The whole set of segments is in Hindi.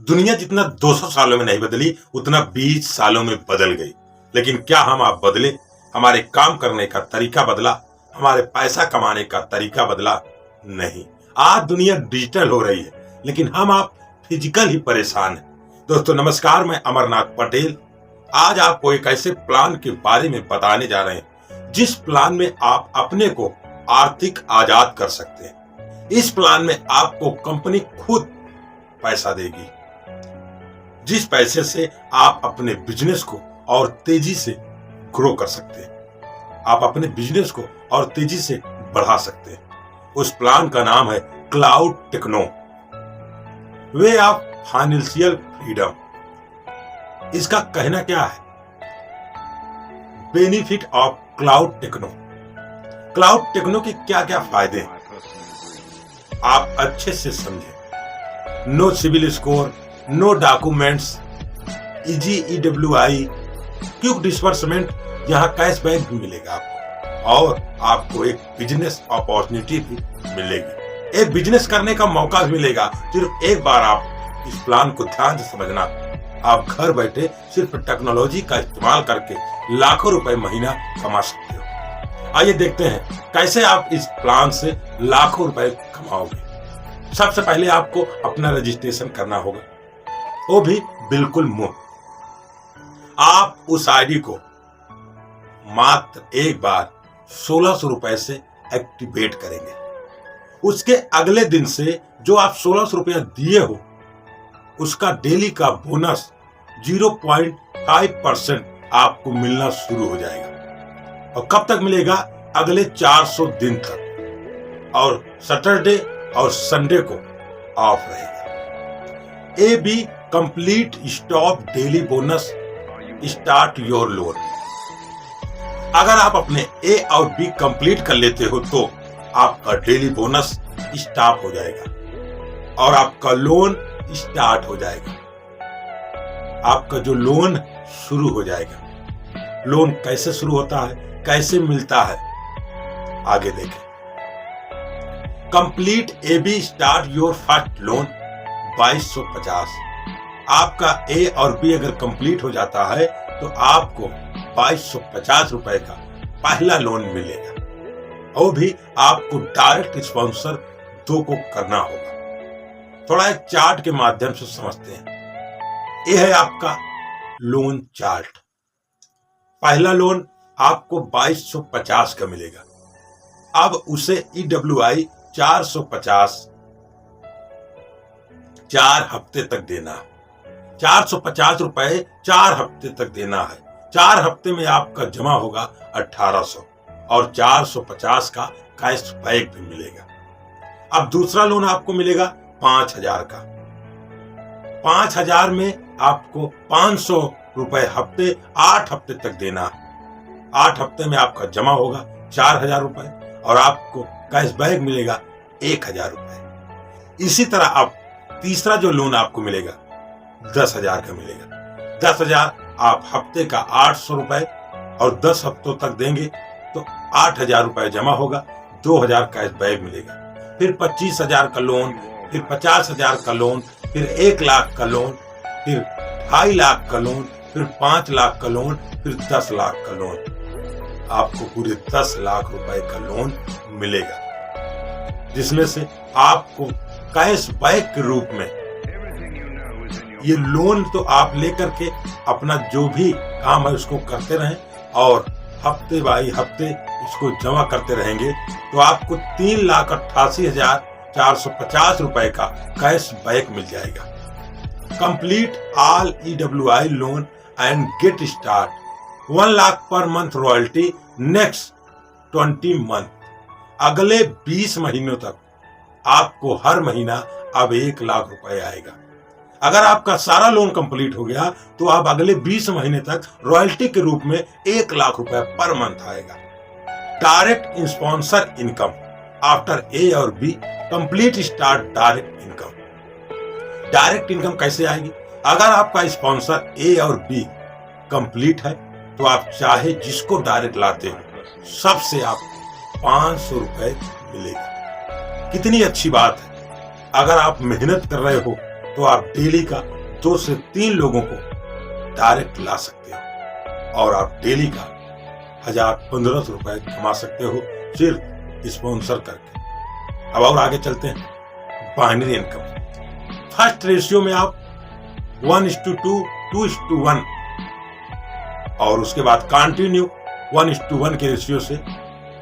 दुनिया जितना 200 सालों में नहीं बदली उतना 20 सालों में बदल गई। लेकिन क्या हम आप बदले? हमारे काम करने का तरीका बदला? हमारे पैसा कमाने का तरीका बदला? नहीं। आज दुनिया डिजिटल हो रही है लेकिन हम आप फिजिकल ही परेशान हैं। दोस्तों नमस्कार, मैं अमरनाथ पटेल आज आपको एक ऐसे प्लान के बारे में बताने जा रहे हैं जिस प्लान में आप अपने को आर्थिक आजाद कर सकते हैं। इस प्लान में आपको कंपनी खुद पैसा देगी, जिस पैसे से आप अपने बिजनेस को और तेजी से ग्रो कर सकते हैं। आप अपने बिजनेस को और तेजी से बढ़ा सकते हैं। उस प्लान का नाम है cloud techno, way of financial freedom. इसका कहना क्या है? Benefit of cloud techno. Cloud techno के क्या क्या फायदे हैं आप अच्छे से समझें। No civil score, no documents, easy EWI, quick disbursement, यहाँ कैशबैक भी मिलेगा आपको और आपको एक बिजनेस अपॉर्चुनिटी भी मिलेगी, एक बिजनेस करने का मौका भी मिलेगा। सिर्फ एक बार आप इस प्लान को ध्यान से समझना। आप घर बैठे सिर्फ टेक्नोलॉजी का इस्तेमाल करके लाखों रुपए महीना कमा सकते हो। आइए देखते हैं कैसे आप इस प्लान से लाखों रुपए कमाओगे। सबसे पहले आपको अपना रजिस्ट्रेशन करना होगा, वो भी बिल्कुल मुफ्त। आप उस आईडी को मात्र एक बार 1600 रुपए से एक्टिवेट करेंगे। उसके अगले दिन से जो आप 1600 रुपया दिए हो उसका डेली का बोनस 0.5% आपको मिलना शुरू हो जाएगा। और कब तक मिलेगा? अगले 400 दिन तक, और सैटरडे और संडे को ऑफ रहेगा। A B complete stop daily bonus start your loan. अगर आप अपने ए और बी कंप्लीट कर लेते हो तो आपका डेली बोनस स्टॉप हो जाएगा और आपका लोन स्टार्ट हो जाएगा। आपका जो लोन शुरू हो जाएगा। लोन कैसे शुरू होता है, कैसे मिलता है, आगे देखें। Complete A B start your first loan 2250। आपका ए और बी अगर कंप्लीट हो जाता है तो आपको 2250 रुपए का पहला लोन मिलेगा। वो भी आपको डायरेक्ट स्पॉन्सर 2 को करना होगा। थोड़ा एक चार्ट के माध्यम से समझते हैं। यह है आपका लोन चार्ट। पहला लोन आपको 2250 का मिलेगा। अब उसे EWI 450 4 हफ्ते तक देना है। 450 रुपए 4 हफ्ते तक देना है। 4 हफ्ते में आपका जमा होगा 1800 और 450 का कैशबैक भी मिलेगा। अब दूसरा लोन आपको मिलेगा 5000 का। 5000 में आपको 500 रुपए हफ्ते 8 हफ्ते तक देना है। 8 हफ्ते में आपका जमा होगा 4000 रुपए और आपको कैशबैक मिलेगा 1000 रुपए। इसी तरह अब तीसरा जो लोन आपको मिलेगा 10,000 का मिलेगा। 10,000 आप हफ्ते का 800 रुपए और 10 हफ्तों तक देंगे तो 8000 रुपए जमा होगा, 2000 कैशबैक मिलेगा। फिर 25,000 का लोन, फिर 50,000 का लोन, फिर 1 लाख का लोन, फिर 2.5 लाख का लोन, फिर 5 लाख का लोन, फिर 10 लाख का लोन। आपको पूरे 10 लाख रुपए का लोन मिलेगा, जिसमें से आपको कैशबैक के रूप में ये लोन तो आप लेकर के अपना जो भी काम है उसको करते रहें और हफ्ते बाई हफ्ते इसको जमा करते रहेंगे तो आपको 3,88,450 रुपए का कैशबैक मिल जाएगा। Complete all EWI loan and get start 1 lakh per month royalty next 20 month. अगले 20 महीनों तक आपको हर महीना अब 1 लाख रुपए आएगा। अगर आपका सारा लोन कंप्लीट हो गया तो आप अगले 20 महीने तक रॉयल्टी के रूप में 1 लाख रुपए पर मंथ आएगा। Direct sponsor income after A और B complete start direct income. Direct income कैसे आएगी? अगर आपका स्पॉन्सर ए और बी कंप्लीट है तो आप चाहे जिसको डायरेक्ट लाते हो सबसे आपको 500 रुपए मिलेगा। कितनी अच्छी बात है। अगर आप मेहनत कर रहे हो तो आप डेली का 2 से 3 लोगों को डायरेक्ट ला सकते हो और आप डेली का 1000-1500 रुपए कमा सकते हो सिर्फ स्पॉन्सर करके। अब और आगे चलते हैं। बाइनरी इनकम फर्स्ट रेशियो में आप 1:2, 2:1 और उसके बाद कंटिन्यू 1:1 के रेशियो से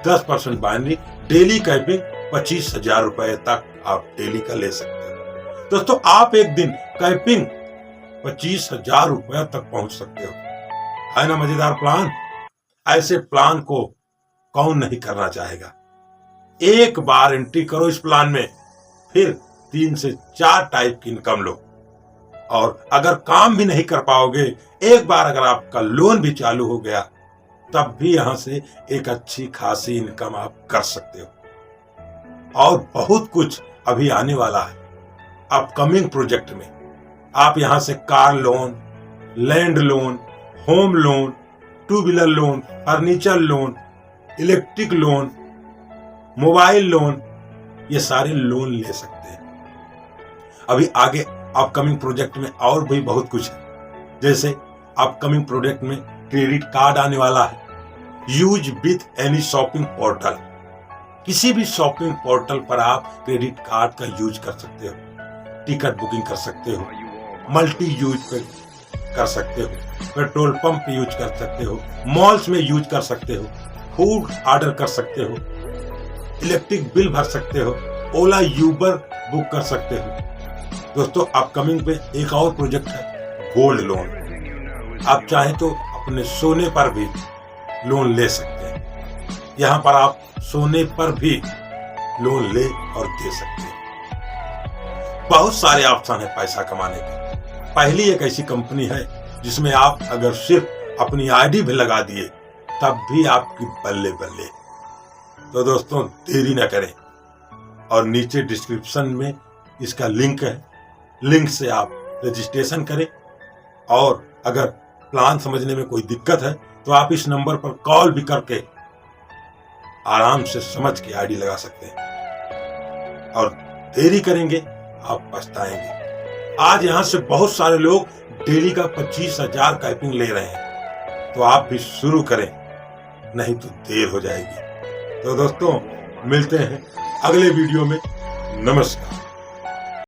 10% बाइनरी डेली कैपिंग 25,000 रुपए तक आप डेली का ले सकते हो। दोस्तों आप एक दिन कैपिंग 25,000 रुपए तक पहुंच सकते हो। है ना मजेदार प्लान? ऐसे प्लान को कौन नहीं करना चाहेगा। एक बार एंट्री करो इस प्लान में, फिर 3 से 4 टाइप की इनकम लो। और अगर काम भी नहीं कर पाओगे, एक बार अगर आपका लोन भी चालू हो गया, तब भी यहां से एक अच्छी खासी इनकम आप कर सकते हो। और बहुत कुछ अभी आने वाला है अपकमिंग प्रोजेक्ट में। आप यहां से car loan, land loan, home loan, 2 wheeler loan, furniture loan, electric loan, mobile loan, ये सारे लोन ले सकते हैं। अभी आगे अपकमिंग प्रोजेक्ट में और भी बहुत कुछ है। जैसे अपकमिंग प्रोजेक्ट में क्रेडिट कार्ड आने वाला है। Use with any shopping portal, किसी भी शॉपिंग पोर्टल पर आप क्रेडिट कार्ड का यूज कर सकते हो। टिकट बुकिंग कर सकते हो, मल्टी यूज पे कर सकते हो, पेट्रोल पंप पे यूज कर सकते हो, मॉल्स में यूज कर सकते हो, फूड ऑर्डर कर सकते हो, इलेक्ट्रिक बिल भर सकते हो, ओला यूबर बुक कर सकते हो। दोस्तों अपकमिंग पे एक और प्रोजेक्ट है गोल्ड लोन। आप चाहें तो अपने सोने पर भी लोन ले सकते हैं। यहाँ पर आप सोने पर भी लोन ले और दे सकते हैं। बहुत सारे ऑप्शन है पैसा कमाने के। पहली एक ऐसी कंपनी है जिसमें आप अगर सिर्फ अपनी आईडी भी लगा दिए तब भी आपकी बल्ले बल्ले। तो दोस्तों देरी ना करें और नीचे डिस्क्रिप्शन में इसका लिंक है, लिंक से आप रजिस्ट्रेशन करें। और अगर प्लान समझने में कोई दिक्कत है तो आप इस नंबर पर कॉल भी करके आराम से समझ के आईडी लगा सकते हैं। और देरी करेंगे आप पछताएंगे। आज यहां से बहुत सारे लोग डेली का 25,000 कैपिंग ले रहे हैं, तो आप भी शुरू करें, नहीं तो देर हो जाएगी। तो दोस्तों मिलते हैं अगले वीडियो में। नमस्कार।